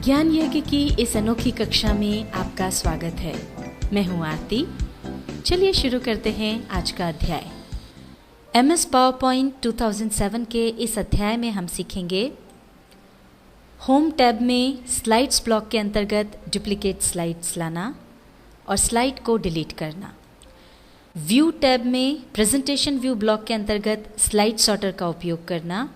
ज्ञान यज्ञ की इस अनोखी कक्षा में आपका स्वागत है। मैं हूं आरती। चलिए शुरू करते हैं आज का अध्याय। MS PowerPoint 2007 के इस अध्याय में हम सीखेंगे होम टैब में स्लाइड्स ब्लॉक के अंतर्गत डुप्लीकेट स्लाइड्स लाना और स्लाइड को डिलीट करना। व्यू टैब में प्रेजेंटेशन व्यू ब्लॉक के अंतर्गत स्लाइड सॉर्टर का उपयोग करना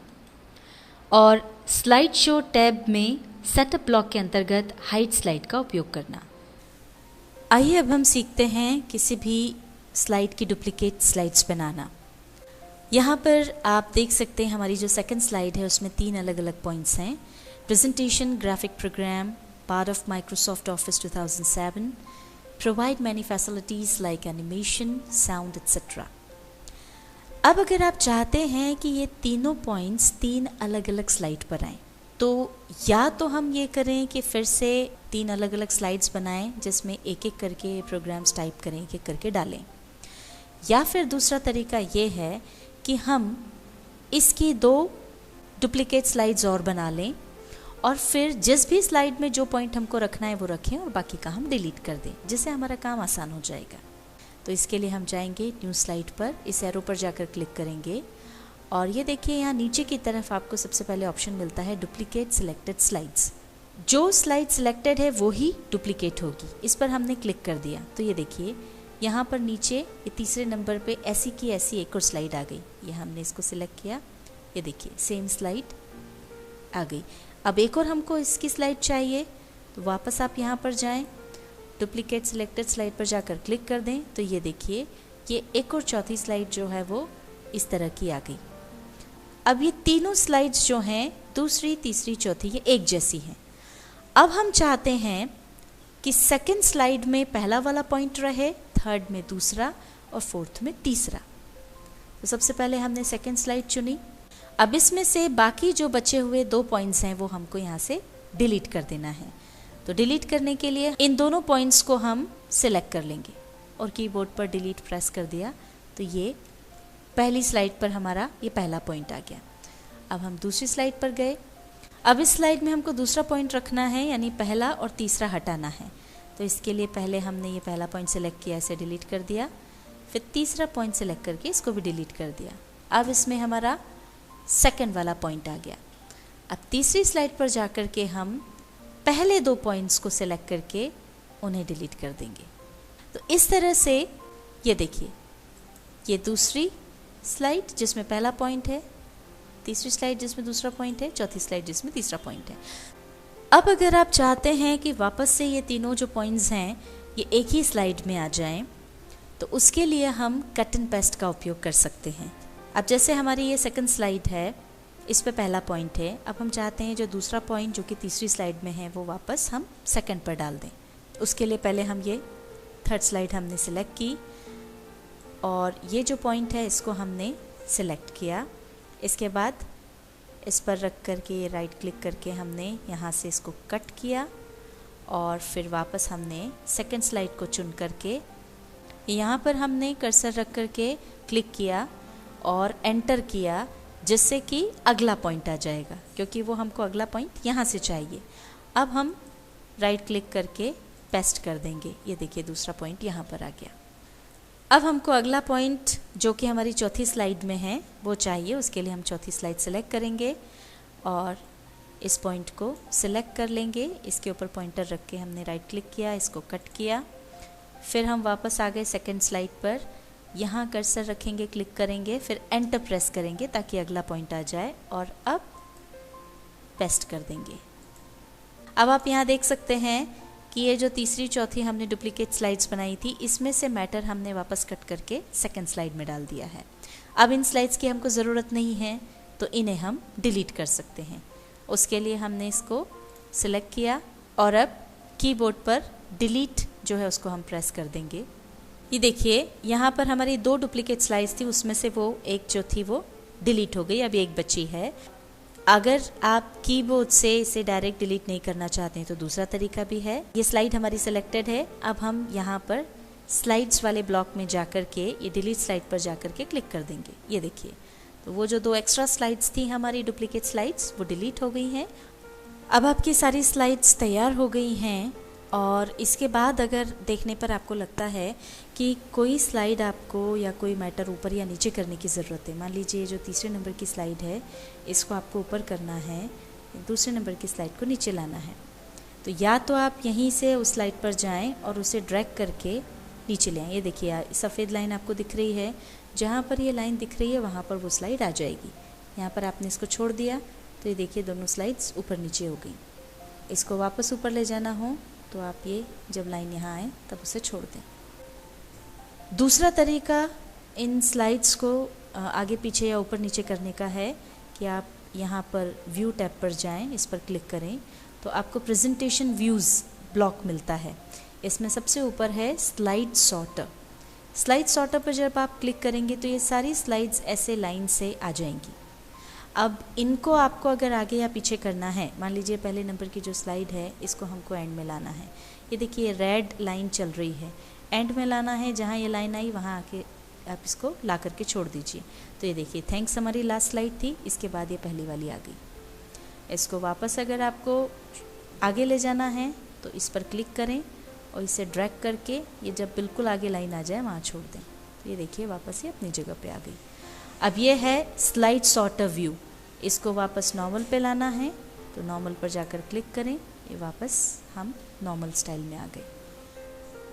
और स्लाइड शो टैब में सेटअप ब्लॉक के अंतर्गत हाइड स्लाइड का उपयोग करना। आइए अब हम सीखते हैं किसी भी स्लाइड की डुप्लीकेट स्लाइड्स बनाना। यहाँ पर आप देख सकते हैं हमारी जो सेकंड स्लाइड है उसमें 3 अलग अलग पॉइंट्स हैं। Presentation, graphic program, part of Microsoft Office 2007, provide many facilities like animation, sound etcetera. अब अगर आप चाहते हैं कि ये तीनों पॉइंट्स 3 अलग अलग स्लाइड पर आएँ, तो या तो हम ये करें कि फिर से 3 अलग अलग स्लाइड्स बनाएं जिसमें एक एक करके प्रोग्राम्स टाइप करें, एक एक करके डालें, या फिर दूसरा तरीका ये है कि हम इसकी 2 डुप्लीकेट स्लाइड्स और बना लें और फिर जिस भी स्लाइड में जो पॉइंट हमको रखना है वो रखें और बाकी का हम डिलीट कर दें, जिससे हमारा काम आसान हो जाएगा। तो इसके लिए हम जाएंगे न्यू स्लाइड पर, इस एरो पर जाकर क्लिक करेंगे और ये देखिए यहाँ नीचे की तरफ आपको सबसे पहले ऑप्शन मिलता है डुप्लीकेट सिलेक्टेड स्लाइड्स। जो स्लाइड सिलेक्टेड है वो ही डुप्लीकेट होगी। इस पर हमने क्लिक कर दिया तो ये देखिए यहाँ पर नीचे ये तीसरे नंबर पे ऐसी की ऐसी एक और स्लाइड आ गई। ये हमने इसको सिलेक्ट किया, ये देखिए सेम स्लाइड आ गई। अब एक और हमको इसकी स्लाइड चाहिए तो वापस आप यहाँ पर जाएँ, डुप्लीकेट सिलेक्टेड स्लाइड पर जाकर क्लिक कर दें तो ये देखिए ये एक और चौथी स्लाइड जो है वो इस तरह की आ गई। अब ये तीनों स्लाइड्स जो हैं, दूसरी, तीसरी, चौथी, ये एक जैसी हैं। अब हम चाहते हैं कि सेकंड स्लाइड में पहला वाला पॉइंट रहे, थर्ड में दूसरा और फोर्थ में तीसरा। तो सबसे पहले हमने सेकंड स्लाइड चुनी। अब इसमें से बाकी जो बचे हुए 2 पॉइंट्स हैं वो हमको यहाँ से डिलीट कर देना है। तो डिलीट करने के लिए इन दोनों पॉइंट्स को हम सिलेक्ट कर लेंगे और कीबोर्ड पर डिलीट प्रेस कर दिया तो ये पहली स्लाइड पर हमारा ये पहला पॉइंट आ गया। अब हम दूसरी स्लाइड पर गए। अब इस स्लाइड में हमको दूसरा पॉइंट रखना है, यानी पहला और तीसरा हटाना है। तो इसके लिए पहले हमने ये पहला पॉइंट सेलेक्ट किया, इसे डिलीट कर दिया, फिर तीसरा पॉइंट सेलेक्ट करके इसको भी डिलीट कर दिया। अब इसमें हमारा सेकंड वाला पॉइंट आ गया। अब तीसरी स्लाइड पर जाकर के हम पहले 2 पॉइंट्स को सिलेक्ट करके उन्हें डिलीट कर देंगे। तो इस तरह से ये देखिए ये दूसरी स्लाइड जिसमें पहला पॉइंट है, तीसरी स्लाइड जिसमें दूसरा पॉइंट है, चौथी स्लाइड जिसमें तीसरा पॉइंट है। अब अगर आप चाहते हैं कि वापस से ये तीनों जो पॉइंट्स हैं ये एक ही स्लाइड में आ जाएं, तो उसके लिए हम कट एंड पेस्ट का उपयोग कर सकते हैं। अब जैसे हमारी ये सेकंड स्लाइड है, इस पे पहला पॉइंट है। अब हम चाहते हैं जो दूसरा पॉइंट जो कि तीसरी स्लाइड में है वो वापस हम सेकंड पर डाल दें। उसके लिए पहले हम ये थर्ड स्लाइड हमने सिलेक्ट की और ये जो पॉइंट है इसको हमने सिलेक्ट किया। इसके बाद इस पर रख करके ये राइट क्लिक करके हमने यहाँ से इसको कट किया और फिर वापस हमने सेकंड स्लाइड को चुन करके यहाँ पर हमने कर्सर रख करके क्लिक किया और एंटर किया, जिससे कि अगला पॉइंट आ जाएगा, क्योंकि वो हमको अगला पॉइंट यहाँ से चाहिए। अब हम राइट क्लिक करके पेस्ट कर देंगे। ये देखिए दूसरा पॉइंट यहाँ पर आ गया। अब हमको अगला पॉइंट जो कि हमारी चौथी स्लाइड में है वो चाहिए। उसके लिए हम चौथी स्लाइड सेलेक्ट करेंगे और इस पॉइंट को सिलेक्ट कर लेंगे। इसके ऊपर पॉइंटर रख के हमने राइट क्लिक किया, इसको कट किया, फिर हम वापस आ गए सेकंड स्लाइड पर। यहाँ कर्सर रखेंगे, क्लिक करेंगे, फिर एंटर प्रेस करेंगे ताकि अगला पॉइंट आ जाए और अब पेस्ट कर देंगे। अब आप यहाँ देख सकते हैं कि ये जो तीसरी चौथी हमने डुप्लीकेट स्लाइड्स बनाई थी, इसमें से मैटर हमने वापस कट करके सेकंड स्लाइड में डाल दिया है। अब इन स्लाइड्स की हमको ज़रूरत नहीं है तो इन्हें हम डिलीट कर सकते हैं। उसके लिए हमने इसको सिलेक्ट किया और अब कीबोर्ड पर डिलीट जो है उसको हम प्रेस कर देंगे। ये देखिए यहाँ पर हमारी 2 डुप्लीकेट स्लाइड्स थी, उसमें से वो एक जो थी वो डिलीट हो गई, अभी एक बची है। अगर आप कीबोर्ड से इसे डायरेक्ट डिलीट नहीं करना चाहते हैं तो दूसरा तरीका भी है। ये स्लाइड हमारी सेलेक्टेड है। अब हम यहाँ पर स्लाइड्स वाले ब्लॉक में जाकर के ये डिलीट स्लाइड पर जाकर के क्लिक कर देंगे। ये देखिए तो वो जो 2 एक्स्ट्रा स्लाइड्स थी हमारी डुप्लीकेट स्लाइड्स वो डिलीट हो गई हैं। अब आपकी सारी स्लाइड्स तैयार हो गई हैं और इसके बाद अगर देखने पर आपको लगता है कि कोई स्लाइड आपको या कोई मैटर ऊपर या नीचे करने की ज़रूरत है, मान लीजिए जो तीसरे नंबर की स्लाइड है इसको आपको ऊपर करना है, दूसरे नंबर की स्लाइड को नीचे लाना है, तो या तो आप यहीं से उस स्लाइड पर जाएं और उसे ड्रैग करके नीचे ले आएँ। ये देखिए सफ़ेद लाइन आपको दिख रही है, जहाँ पर ये लाइन दिख रही है वहाँ पर वो स्लाइड आ जाएगी। यहाँ पर आपने इसको छोड़ दिया तो ये देखिए दोनों स्लाइड्स ऊपर नीचे हो गई। इसको वापस ऊपर ले जाना हो तो आप ये जब लाइन यहाँ आए तब उसे छोड़ दें। दूसरा तरीका इन स्लाइड्स को आगे पीछे या ऊपर नीचे करने का है कि आप यहाँ पर व्यू टैब पर जाएं, इस पर क्लिक करें तो आपको प्रेजेंटेशन व्यूज़ ब्लॉक मिलता है। इसमें सबसे ऊपर है स्लाइड सॉर्टर। स्लाइड सॉर्टर पर जब आप क्लिक करेंगे तो ये सारी स्लाइड्स ऐसे लाइन से आ जाएंगी। अब इनको आपको अगर आगे या पीछे करना है, मान लीजिए पहले नंबर की जो स्लाइड है इसको हमको एंड में लाना है। ये देखिए रेड लाइन चल रही है, एंड में लाना है, जहाँ ये लाइन आई वहाँ आके आप इसको ला करके छोड़ दीजिए। तो ये देखिए थैंक्स हमारी लास्ट स्लाइड थी, इसके बाद ये पहली वाली आ गई। इसको वापस अगर आपको आगे ले जाना है तो इस पर क्लिक करें और इसे ड्रैग करके ये जब बिल्कुल आगे लाइन आ जाए वहाँ छोड़ दें। तो ये देखिए वापस ये अपनी जगह पे आ गई। अब ये है स्लाइड सॉर्टर व्यू, इसको वापस नॉर्मल पे लाना है तो नॉर्मल पर जाकर क्लिक करें, ये वापस हम नॉर्मल स्टाइल में आ गए।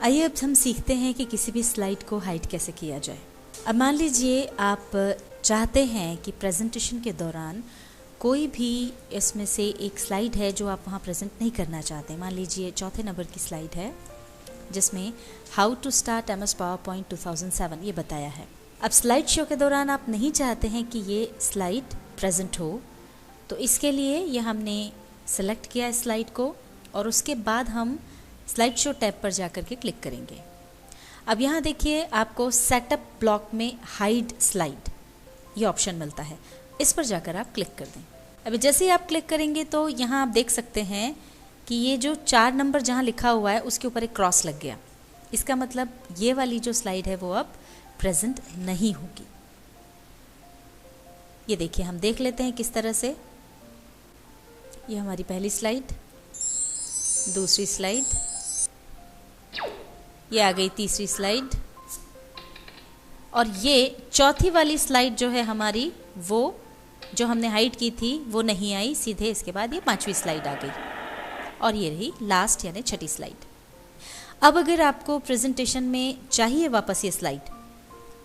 आइए अब हम सीखते हैं कि किसी भी स्लाइड को हाइड कैसे किया जाए। अब मान लीजिए आप चाहते हैं कि प्रेजेंटेशन के दौरान कोई भी इसमें से एक स्लाइड है जो आप वहाँ प्रेजेंट नहीं करना चाहते। मान लीजिए चौथे नंबर की स्लाइड है जिसमें how to start MS PowerPoint 2007 ये बताया है। अब स्लाइड शो के दौरान आप नहीं चाहते हैं कि ये स्लाइड प्रेजेंट हो, तो इसके लिए ये हमने सेलेक्ट किया इस स्लाइड को और उसके बाद हम स्लाइड शो टैब पर जाकर के क्लिक करेंगे। अब यहाँ देखिए आपको सेटअप ब्लॉक में हाइड स्लाइड ये ऑप्शन मिलता है, इस पर जाकर आप क्लिक कर दें। अभी जैसे ही आप क्लिक करेंगे तो यहाँ आप देख सकते हैं कि ये जो 4 नंबर जहाँ लिखा हुआ है उसके ऊपर एक क्रॉस लग गया। इसका मतलब ये वाली जो स्लाइड है वो अब प्रेजेंट नहीं होगी। ये देखिए हम देख लेते हैं किस तरह से। ये हमारी पहली स्लाइड, दूसरी स्लाइड, ये आ गई तीसरी स्लाइड और ये चौथी वाली स्लाइड जो है हमारी वो जो हमने हाइड की थी वो नहीं आई, सीधे इसके बाद ये 5वीं स्लाइड आ गई और ये रही लास्ट यानी छठी स्लाइड। अब अगर आपको प्रेजेंटेशन में चाहिए वापस ये स्लाइड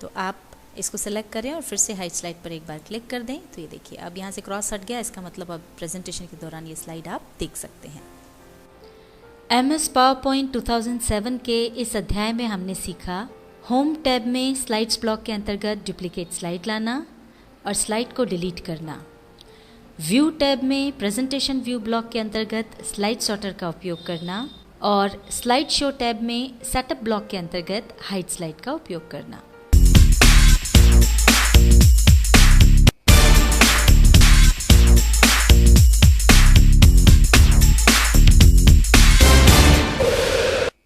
तो आप इसको सेलेक्ट करें और फिर से हाइड स्लाइड पर एक बार क्लिक कर दें। तो ये देखिए अब यहाँ से क्रॉस हट गया, इसका मतलब अब प्रेजेंटेशन के दौरान ये स्लाइड आप देख सकते हैं। MS PowerPoint 2007 के इस अध्याय में हमने सीखा होम टैब में स्लाइड्स ब्लॉक के अंतर्गत डुप्लीकेट स्लाइड लाना और स्लाइड को डिलीट करना, व्यू टैब में प्रेजेंटेशन व्यू ब्लॉक के अंतर्गत स्लाइड सॉर्टर का उपयोग करना और स्लाइड शो टैब में सेटअप ब्लॉक के अंतर्गत हाइड स्लाइड का उपयोग करना।